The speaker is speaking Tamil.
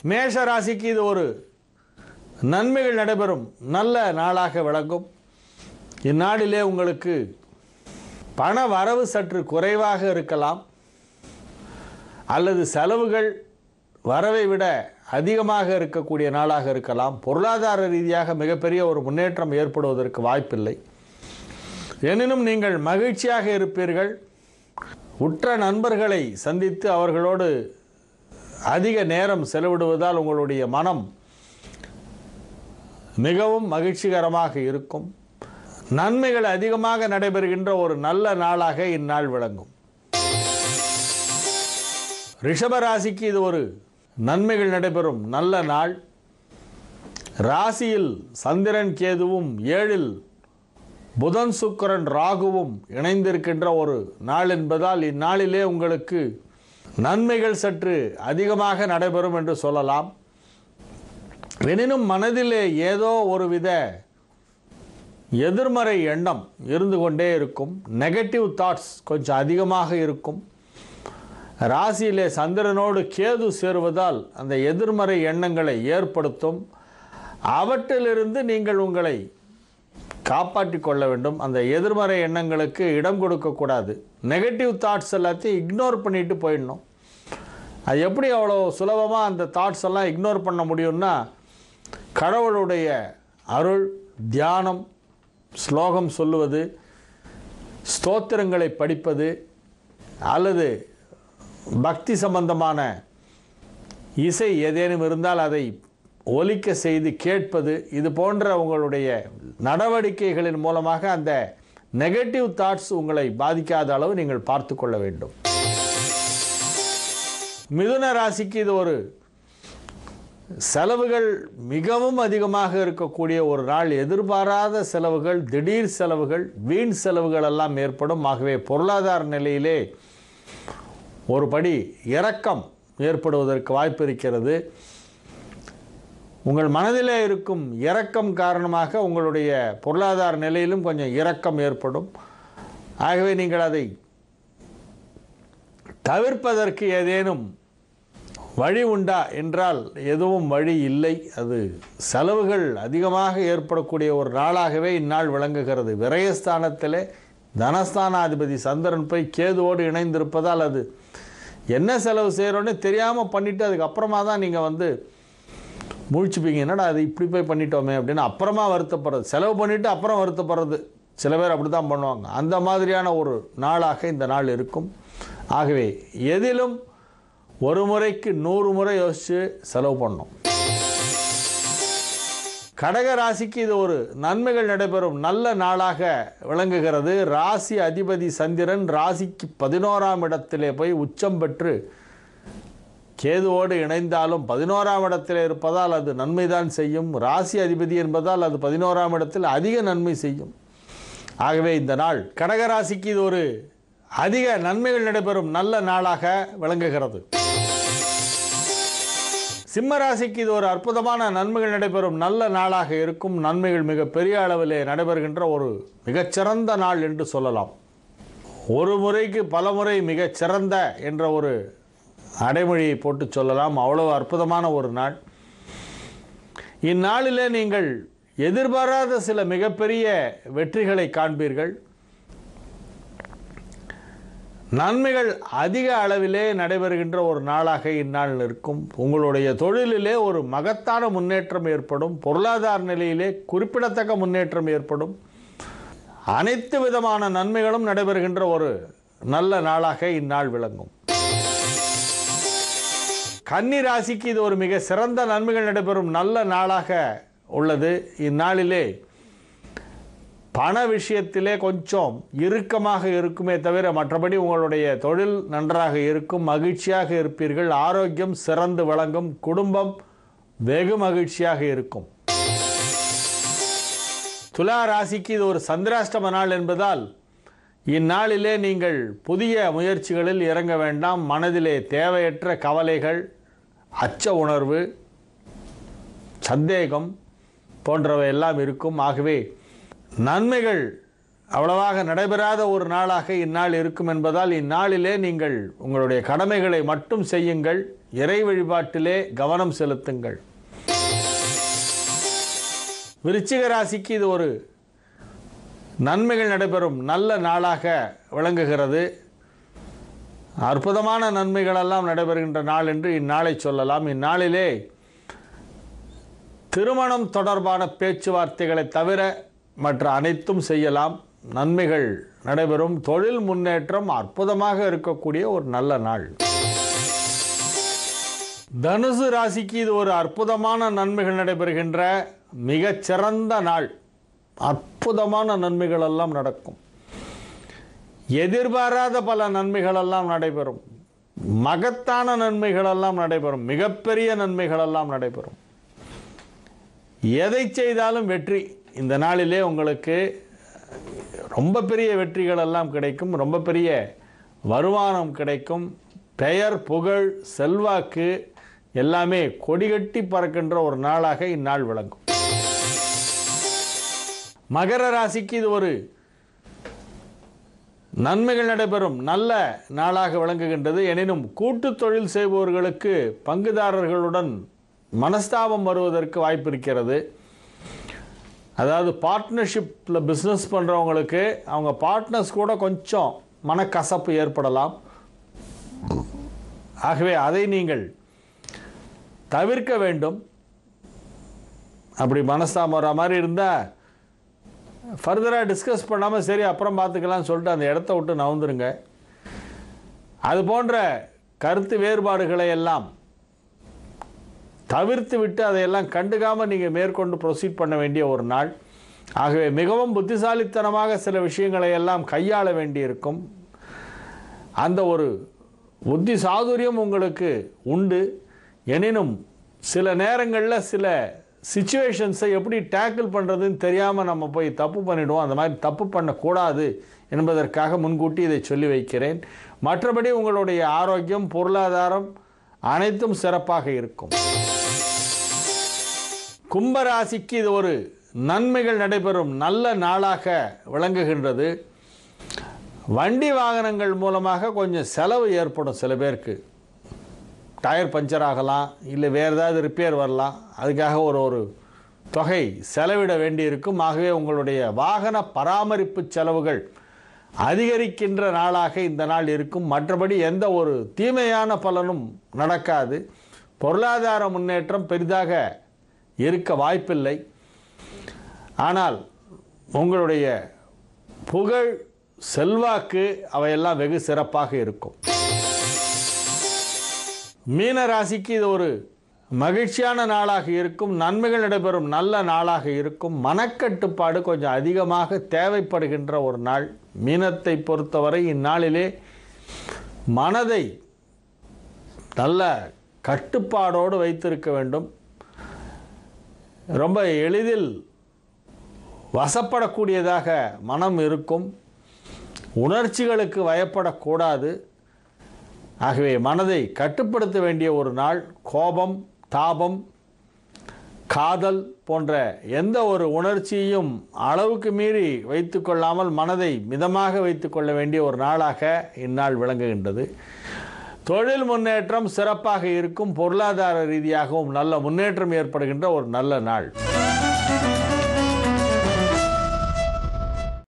மேஷ ராசிக்கு இது ஒரு நன்மைகள் நடைபெறும் நல்ல நாளாக விளங்கும். இந்நாளிலே உங்களுக்கு பண வரவு சற்று குறைவாக இருக்கலாம், அல்லது செலவுகள் வரவை விட அதிகமாக இருக்கக்கூடிய நாளாக இருக்கலாம். பொருளாதார ரீதியாக மிகப்பெரிய ஒரு முன்னேற்றம் ஏற்படுவதற்கு வாய்ப்பில்லை. எனினும் நீங்கள் மகிழ்ச்சியாக இருப்பீர்கள். உற்ற நண்பர்களை சந்தித்து அவர்களோடு அதிக நேரம் செலவிடுவதால் உங்களுடைய மனம் மிகவும் மகிழ்ச்சிகரமாக இருக்கும். நன்மைகள் அதிகமாக நடைபெறுகின்ற ஒரு நல்ல நாளாக இந்நாள் விளங்கும். ரிஷப ராசிக்கு இது ஒரு நன்மைகள் நடைபெறும் நல்ல நாள். ராசியில் சந்திரன் கேதுவும் 7ல் புதன் சுக்கிரன் ராகுவும் இணைந்திருக்கின்ற ஒரு நாள் என்பதால் இந்நாளிலே உங்களுக்கு நன்மைகள் சற்று அதிகமாக நடைபெறும் என்று சொல்லலாம். எனினும் மனதிலே ஏதோ ஒருவித எதிர்மறை எண்ணம் இருந்து கொண்டே இருக்கும். நெகட்டிவ் தாட்ஸ் கொஞ்சம் அதிகமாக இருக்கும். ராசியிலே சந்திரனோடு கேது சேருவதால் அந்த எதிர்மறை எண்ணங்களை ஏற்படுத்தும். அவற்றிலிருந்து நீங்கள் உங்களை காப்பாற்றிக் கொள்ள வேண்டும். அந்த எதிர்மறை எண்ணங்களுக்கு இடம் கொடுக்கக்கூடாது. நெகட்டிவ் தாட்ஸ் எல்லாத்தையும் இக்னோர் பண்ணிட்டு போயிடணும். அது எப்படி அவ்வளோ சுலபமாக அந்த தாட்ஸ் எல்லாம் இக்னோர் பண்ண முடியும்னா, கடவுளுடைய அருள், தியானம், ஸ்லோகம் சொல்லுவது, ஸ்தோத்திரங்களை படிப்பது, அல்லது பக்தி சம்பந்தமான இசை ஏதேனும் இருந்தால் அதை ஒலிக்க செய்து கேட்பது, இது போன்ற உங்களுடைய நடவடிக்கைகளின் மூலமாக அந்த நெகட்டிவ் தாட்ஸ் உங்களை பாதிக்காத அளவு நீங்கள் பார்த்து கொள்ள வேண்டும். மிதுன ராசிக்கு இது ஒரு செலவுகள் மிகவும் அதிகமாக இருக்கக்கூடிய ஒரு நாள். எதிர்பாராத செலவுகள், திடீர் செலவுகள், வீண் செலவுகள் எல்லாம் ஏற்படும். ஆகவே பொருளாதார நிலையிலே ஒரு படி இரக்கம் ஏற்படுவதற்கு வாய்ப்பு இருக்கிறது. உங்கள் மனதிலே இருக்கும் இரக்கம் காரணமாக உங்களுடைய பொருளாதார நிலையிலும் கொஞ்சம் இரக்கம் ஏற்படும். ஆகவே நீங்கள் அதை தவிர்ப்பதற்கு ஏதேனும் வழி உண்டா என்றால் எதுவும் வழி இல்லை. அது செலவுகள் அதிகமாக ஏற்படக்கூடிய ஒரு நாளாகவே இந்நாள் விளங்குகிறது. விரயஸ்தானத்திலே தனஸ்தானாதிபதி சந்திரன் போய் கேதுவோடு இணைந்திருப்பதால் அது என்ன செலவு செய்கிறோன்னு தெரியாமல் பண்ணிவிட்டு அதுக்கப்புறமா தான் நீங்கள் முழிச்சுப்பீங்க. என்னடா அது இப்படி போய் பண்ணிட்டோமே அப்படின்னு அப்புறமா வருத்தப்படுறது. செலவு பண்ணிவிட்டு அப்புறம் வருத்தப்படுறது சில பேர் அப்படி தான் பண்ணுவாங்க. அந்த மாதிரியான ஒரு நாளாக இந்த நாள் இருக்கும். ஆகவே எதிலும் ஒரு முறைக்கு 100 முறை யோசித்து செலவு பண்ணணும். கடக ராசிக்கு இது ஒரு நன்மைகள் நடைபெறும் நல்ல நாளாக விளங்குகிறது. ராசி அதிபதி சந்திரன் ராசிக்கு 11ஆம் இடத்திலே போய் உச்சம் பெற்று கேதுவோடு இணைந்தாலும் 11ஆம் இடத்தில் இருப்பதால் அது நன்மைதான் செய்யும். ராசி அதிபதி என்பதால் அது 11ஆம் இடத்தில் அதிக நன்மை செய்யும். ஆகவே இந்த நாள் கடகராசிக்கு இது ஒரு அதிக நன்மைகள் நடைபெறும் நல்ல நாளாக விளங்குகிறது. சிம்ம ராசிக்கு இது ஒரு அற்புதமான நன்மைகள் நடைபெறும் நல்ல நாளாக இருக்கும். நன்மைகள் மிக பெரிய அளவிலே நடைபெறுகின்ற ஒரு மிகச்சிறந்த நாள் என்று சொல்லலாம். ஒரு முறைக்கு பல முறை மிகச்சிறந்த என்ற ஒரு அடைமொழியை போட்டு சொல்லலாம். அவ்வளவு அற்புதமான ஒரு நாள். இந்நாளிலே நீங்கள் எதிர்பாராத சில மிகப்பெரிய வெற்றிகளை காண்பீர்கள். நன்மைகள் அதிக அளவிலே நடைபெறுகின்ற ஒரு நாளாக இந்நாள் இருக்கும். உங்களுடைய தொழிலிலே ஒரு மகத்தான முன்னேற்றம் ஏற்படும். பொருளாதார நிலையிலே குறிப்பிடத்தக்க முன்னேற்றம் ஏற்படும். அனைத்து விதமான நன்மைகளும் நடைபெறுகின்ற ஒரு நல்ல நாளாக இந்நாள் விளங்கும். கன்னி ராசிக்கு இது ஒரு மிக சிறந்த நன்மைகள் நடைபெறும் நல்ல நாளாக உள்ளது. இந்நாளிலே பண விஷயத்திலே கொஞ்சம் இறுக்கமாக இருக்குமே தவிர மற்றபடி உங்களுடைய தொழில் நன்றாக இருக்கும். மகிழ்ச்சியாக இருப்பீர்கள். ஆரோக்கியம் சிறந்து விளங்கும். குடும்பம் வெகு மகிழ்ச்சியாக இருக்கும். துலா ராசிக்கு இது ஒரு சந்திராஷ்டம நாள் என்பதால் இந்நாளிலே நீங்கள் புதிய முயற்சிகளில் இறங்க வேண்டாம். மனதிலே தேவையற்ற கவலைகள், அச்ச உணர்வு, சந்தேகம் போன்றவை எல்லாம் இருக்கும். ஆகவே நன்மைகள் அவ்வளவாக நடைபெறாத ஒரு நாளாக இந்நாள் இருக்கும் என்பதால் இந்நாளிலே நீங்கள் உங்களுடைய கடமைகளை மட்டும் செய்யுங்கள். இறை வழிபாட்டிலே கவனம் செலுத்துங்கள். விருச்சிக ராசிக்கு இது ஒரு நன்மைகள் நடைபெறும் நல்ல நாளாக விளங்குகிறது. அற்புதமான நன்மைகளெல்லாம் நடைபெறுகின்ற நாள் என்று இந்நாளை சொல்லலாம். இந்நாளிலே திருமணம் தொடர்பான பேச்சுவார்த்தைகளை தவிர மற்ற அனைத்தும் செய்யலாம். நன்மைகள் நடைபெறும். தொழில் முன்னேற்றம் அற்புதமாக இருக்கக்கூடிய ஒரு நல்ல நாள். தனுசு ராசிக்கு இது ஒரு அற்புதமான நன்மைகள் நடைபெறுகின்ற மிகச்சிறந்த நாள். அற்புதமான நன்மைகள் எல்லாம் நடக்கும். எதிர்பாராத பல நன்மைகள் எல்லாம் நடைபெறும். மகத்தான நன்மைகள் எல்லாம் நடைபெறும். மிகப்பெரிய நன்மைகள் எல்லாம் நடைபெறும். எதை செய்தாலும் வெற்றி. இந்த நாளிலே உங்களுக்கு ரொம்ப பெரிய வெற்றிகள் எல்லாம் கிடைக்கும். ரொம்ப பெரிய வருமானம் கிடைக்கும். பெயர், புகழ், செல்வாக்கு எல்லாமே கொடிகட்டி பறக்கின்ற ஒரு நாளாக இந்நாள் விளங்கும். மகர ராசிக்கு இது ஒரு நன்மைகள் நடைபெறும் நல்ல நாளாக விளங்குகின்றது. எனினும் கூட்டு தொழில் செய்பவர்களுக்கு பங்குதாரர்களுடன் மனஸ்தாபம் வருவதற்கு வாய்ப்பு இருக்கிறது. அதாவது பார்ட்னர்ஷிப்பில் பிஸ்னஸ் பண்ணுறவங்களுக்கு அவங்க பார்ட்னர்ஸ் கூட கொஞ்சம் மனக்கசப்பு ஏற்படலாம். ஆகவே அதை நீங்கள் தவிர்க்க வேண்டும். அப்படி மனஸ்தாபம் வர மாதிரி இருந்தால் ஃபர்தராக டிஸ்கஸ் பண்ணாமல் சரி அப்புறம் பார்த்துக்கலாம்னு சொல்லிட்டு அந்த இடத்த விட்டு நவுந்துருங்க. அது போன்ற கருத்து வேறுபாடுகளை எல்லாம் தவிர்த்து விட்டு அதையெல்லாம் கண்டுக்காமல் நீங்கள் மேற்கொண்டு ப்ரொசீட் பண்ண வேண்டிய ஒரு நாள். ஆகவே மிகவும் புத்திசாலித்தனமாக சில விஷயங்களை எல்லாம் கையாள வேண்டியிருக்கும். அந்த ஒரு புத்தி சாதுரியம் உங்களுக்கு உண்டு. எனினும் சில நேரங்களில் சில சிச்சுவேஷன்ஸை எப்படி டேக்கிள் பண்ணுறதுன்னு தெரியாமல் நம்ம போய் தப்பு பண்ணிவிடுவோம். அந்த மாதிரி தப்பு பண்ணக்கூடாது என்பதற்காக முன்கூட்டி இதை சொல்லி வைக்கிறேன். மற்றபடி உங்களுடைய ஆரோக்கியம், பொருளாதாரம் அனைத்தும் சிறப்பாக இருக்கும். கும்பராசிக்கு இது ஒரு நன்மைகள் நடைபெறும் நல்ல நாளாக விளங்குகின்றது. வண்டி வாகனங்கள் மூலமாக கொஞ்சம் செலவு ஏற்படும். சில பேருக்கு டயர் பஞ்சர் ஆகலாம், இல்லை வேறு ஏதாவது ரிப்பேர் வரலாம். அதுக்காக ஒரு தொகை செலவிட வேண்டியிருக்கும். ஆகவே உங்களுடைய வாகன பராமரிப்பு செலவுகள் அதிகரிக்கின்ற நாளாக இந்த நாள் இருக்கும். மற்றபடி எந்த ஒரு தீமையான பலனும் நடக்காது. பொருளாதார முன்னேற்றம் பெரிதாக இருக்க வாய்ப்பில்லை. ஆனால் உங்களுடைய புகழ், செல்வாக்கு அவையெல்லாம் வெகு சிறப்பாக இருக்கும். மீன ராசிக்கு இது ஒரு மகிழ்ச்சியான நாளாக இருக்கும். நன்மைகள் நடைபெறும் நல்ல நாளாக இருக்கும். மனக்கட்டுப்பாடு கொஞ்சம் அதிகமாக தேவைப்படுகின்ற ஒரு நாள். மீனத்தை பொறுத்தவரை இந்நாளிலே மனதை நல்ல கட்டுப்பாடோடு வைத்திருக்க வேண்டும். ரொம்ப எளிதில் வசப்படக்கூடியதாக மனம் இருக்கும். உணர்ச்சிகளுக்கு வயப்படக்கூடாது. ஆகவே மனதை கட்டுப்படுத்த வேண்டிய ஒரு நாள். கோபம், தாபம், காதல் போன்ற எந்த ஒரு உணர்ச்சியையும் அளவுக்கு மீறி வைத்துக்கொள்ளாமல் மனதை மிதமாக வைத்துக்கொள்ள வேண்டிய ஒரு நாளாக இந்நாள் விளங்குகின்றது. தொழில் முன்னேற்றம் சிறப்பாக இருக்கும். பொருளாதார ரீதியாகவும் நல்ல முன்னேற்றம் ஏற்படுகின்ற ஒரு நல்ல நாள்.